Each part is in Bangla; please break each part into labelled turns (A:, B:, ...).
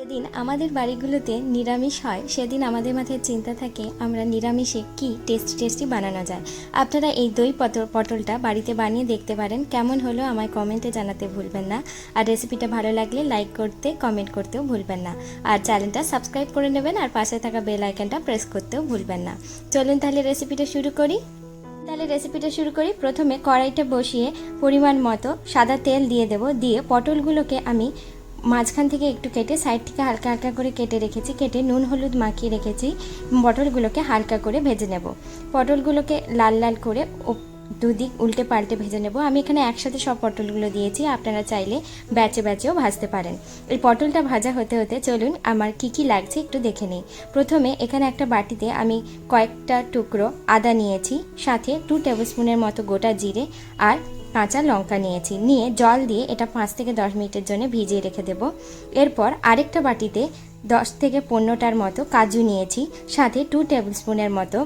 A: যেদিন আমাদের বাড়িগুলোতে নিরামিষ হয় সেদিন আমাদের মাথায় চিন্তা থাকে আমরা নিরামিষে কি টেস্টি বানানো যায়। আপনারা এই দই পটলটা বাড়িতে বানিয়ে দেখতে পারেন, কেমন হলো আমায় কমেন্টে জানাতে ভুলবেন না। আর রেসিপিটা ভালো লাগলে লাইক করতে কমেন্ট করতেও ভুলবেন না। আর চ্যানেলটা সাবস্ক্রাইব করে নেবেন আর পাশে থাকা বেল আইকনটা প্রেস করতেও ভুলবেন না। চলুন তাহলে রেসিপিটা শুরু করি। প্রথমে কড়াইটা বসিয়ে পরিমাণ মতো সাদা তেল দিয়ে দেব। দিয়ে পটলগুলোকে আমি মাঝখান থেকে একটু কেটে সাইড থেকে হালকা হালকা করে কেটে রেখেছি। কেটে নুন হলুদ মাখিয়ে রেখেছি। পটলগুলোকে হালকা করে ভেজে নেব। পটলগুলোকে লাল লাল করে দুদিক উল্টে পাল্টে ভেজে নেব। আমি এখানে একসাথে সব পটলগুলো দিয়েছি, আপনারা চাইলে ব্যাচেও ভাজতে পারেন। এই পটলটা ভাজা হতে হতে চলুন আমার কি লাগছে একটু দেখে নিই। প্রথমে এখানে একটা বাটিতে আমি কয়েকটা টুকরো আদা নিয়েছি, সাথে 2 টেবিল স্পুনের মতো গোটা জিরে আর কাঁচা লঙ্কা নিয়েছি। নিয়ে জল দিয়ে এটা 5 থেকে 10 মিনিটের জন্য ভিজিয়ে রেখে দেব। এরপর আরেকটা বাটিতে 10 থেকে 15টার মতো কাজু নিয়েছি, সাথে 2 টেবিল স্পুনের মতো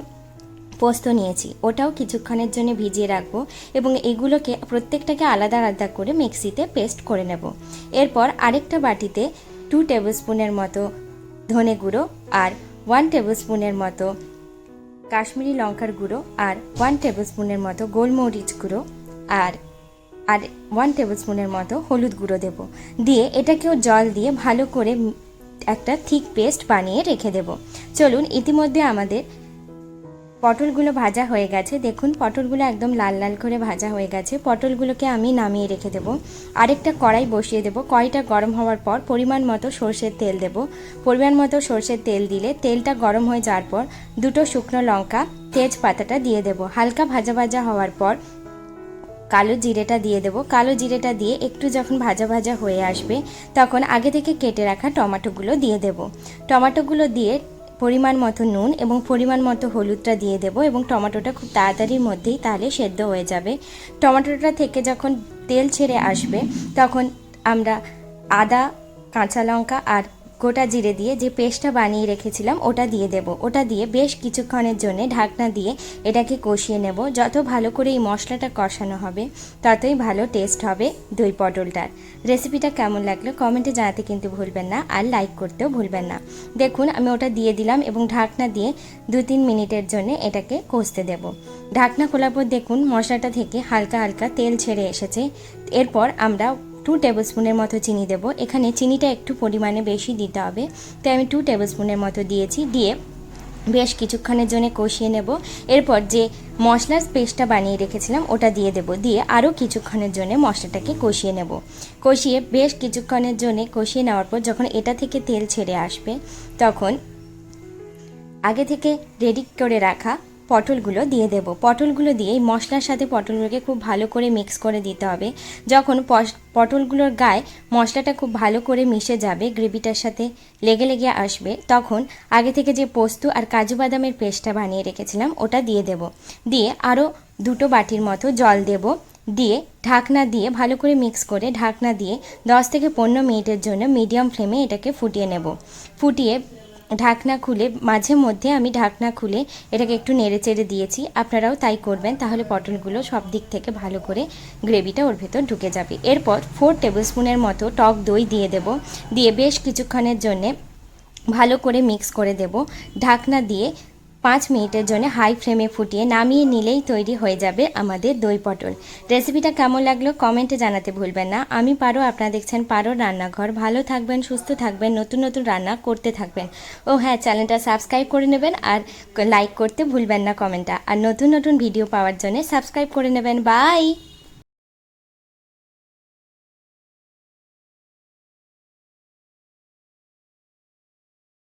A: পোস্ত নিয়েছি, ওটাও কিছুক্ষণের জন্য ভিজিয়ে রাখবো এবং এগুলোকে প্রত্যেকটাকে আলাদা আলাদা করে মিক্সিতে পেস্ট করে নেব। এরপর আরেকটা বাটিতে 2 টেবিল স্পুনের মতো ধনে গুঁড়ো আর 1 টেবিল স্পুনের মতো কাশ্মীরি লঙ্কার গুঁড়ো আর 1 টেবিল স্পুনের মতো গোলমরিচ গুঁড়ো আর 1 টেবিল স্পুনের মতো হলুদ গুঁড়ো দেব। দিয়ে এটাকেও জল দিয়ে ভালো করে একটা থিক পেস্ট বানিয়ে রেখে দেব। চলুন, ইতিমধ্যে আমাদের পটলগুলো ভাজা হয়ে গেছে। দেখুন পটলগুলো একদম লাল লাল করে ভাজা হয়ে গেছে। পটলগুলোকে আমি নামিয়ে রেখে দেব। আরেকটা কড়াই বসিয়ে দেব। কড়াইটা গরম হওয়ার পর পরিমাণ মতো সর্ষের তেল দেব। পরিমাণ মতো সর্ষের তেল দিলে তেলটা গরম হয়ে যাওয়ার পর 2টো শুকনো লঙ্কা, তেজপাতাটা দিয়ে দেব। হালকা ভাজা ভাজা হওয়ার পর কালো জিরেটা দিয়ে দেব। কালো জিরেটা দিয়ে একটু যখন ভাজা ভাজা হয়ে আসবে তখন আগে থেকে কেটে রাখা টমেটোগুলো দিয়ে দেব। টমেটোগুলো দিয়ে পরিমাণ মতো নুন এবং পরিমাণ মতো হলুদটা দিয়ে দেব এবং টমেটোটা খুব তাড়াতাড়ির মধ্যেই তাহলে সেদ্ধ হয়ে যাবে। টমেটোটা থেকে যখন তেল ছেড়ে আসবে তখন আমরা আদা, কাঁচা লঙ্কা আর গোটা জিরে দিয়ে যে পেস্টটা বানিয়ে রেখেছিলাম ওটা দিয়ে দেব। ওটা দিয়ে বেশ কিছুক্ষণের জন্য ঢাকনা দিয়ে এটাকে কষিয়ে নেব। যত ভালো করে এই মশলাটা কষানো হবে ততই ভালো টেস্ট হবে দই পটলটার। রেসিপিটা কেমন লাগলো কমেন্টে জানাতে কিন্তু ভুলবেন না, আর লাইক করতেও ভুলবেন না। দেখুন আমি ওটা দিয়ে দিলাম এবং ঢাকনা দিয়ে 2-3 মিনিটের জন্য এটাকে কষতে দেব। ঢাকনা খোলার পর দেখুন মশলাটা থেকে হালকা হালকা তেল ছেড়ে এসেছে। এরপর আমরা 2 টেবিল স্পুনের মতো চিনি দেব। এখানে চিনিটা একটু পরিমাণে বেশি দিতে হবে, তাই আমি 2 টেবিল স্পুনের মতো দিয়েছি। দিয়ে বেশ কিছুক্ষণের জন্য কষিয়ে নেব। এরপর যে মশলার পেস্টটা বানিয়ে রেখেছিলাম ওটা দিয়ে দেব। দিয়ে আরও কিছুক্ষণের জন্য মশলাটাকে কষিয়ে নেব। কষিয়ে বেশ কিছুক্ষণের জন্য কষিয়ে নেওয়ার পর যখন এটা থেকে তেল ছেড়ে আসবে তখন আগে থেকে রেডি করে রাখা পটলগুলো দিয়ে দেব। পটলগুলো দিয়ে এই মশলার সাথে পটলগুলোকে খুব ভালো করে মিক্স করে দিতে হবে। যখন পটলগুলোর গায়ে মশলাটা খুব ভালো করে মিশে যাবে, গ্রেভিটার সাথে লেগে আসবে, তখন আগে থেকে যে পোস্ত আর কাজু বাদামের পেস্টটা বানিয়ে রেখেছিলাম ওটা দিয়ে দেব। দিয়ে আরও 2টো বাটির মতো জল দেব। দিয়ে ঢাকনা দিয়ে ভালো করে মিক্স করে ঢাকনা দিয়ে 10 থেকে 15 মিনিটের জন্য মিডিয়াম ফ্লেমে এটাকে ফুটিয়ে নেব। ফুটিয়ে ঢাকনা খুলে মাঝে মধ্যে আমি ঢাকনা খুলে এটাকে একটু নেড়ে চেড়ে দিয়েছি। আপনারাও তাই করবেন, তাহলে পটলগুলো সব দিক থেকে ভালো করে গ্রেভিটা ওর ভেতর ঢুকে যাবে। এরপর 4 টেবিল স্পুনের মতো টক দই দিয়ে দেব। দিয়ে বেশ কিছুক্ষণের জন্যে ভালো করে মিক্স করে দেব। ঢাকনা দিয়ে 5 মিনিটের জন্য হাই ফ্লেমে ফুটিয়ে নামিয়ে নিলেই তৈরি হয়ে যাবে আমাদের দই পটল। রেসিপিটা কেমন লাগলো কমেন্টে জানাতে ভুলবেন না। আমি পারো, আপনারা দেখছেন পারো রান্নাঘর। ভালো থাকবেন, সুস্থ থাকবেন, নতুন নতুন রান্না করতে থাকবেন। ও হ্যাঁ, চ্যানেলটা সাবস্ক্রাইব করে নেবেন আর লাইক করতে ভুলবেন না কমেন্টটা। আর নতুন নতুন ভিডিও পাওয়ার জন্য সাবস্ক্রাইব করে নেবেন। বাই।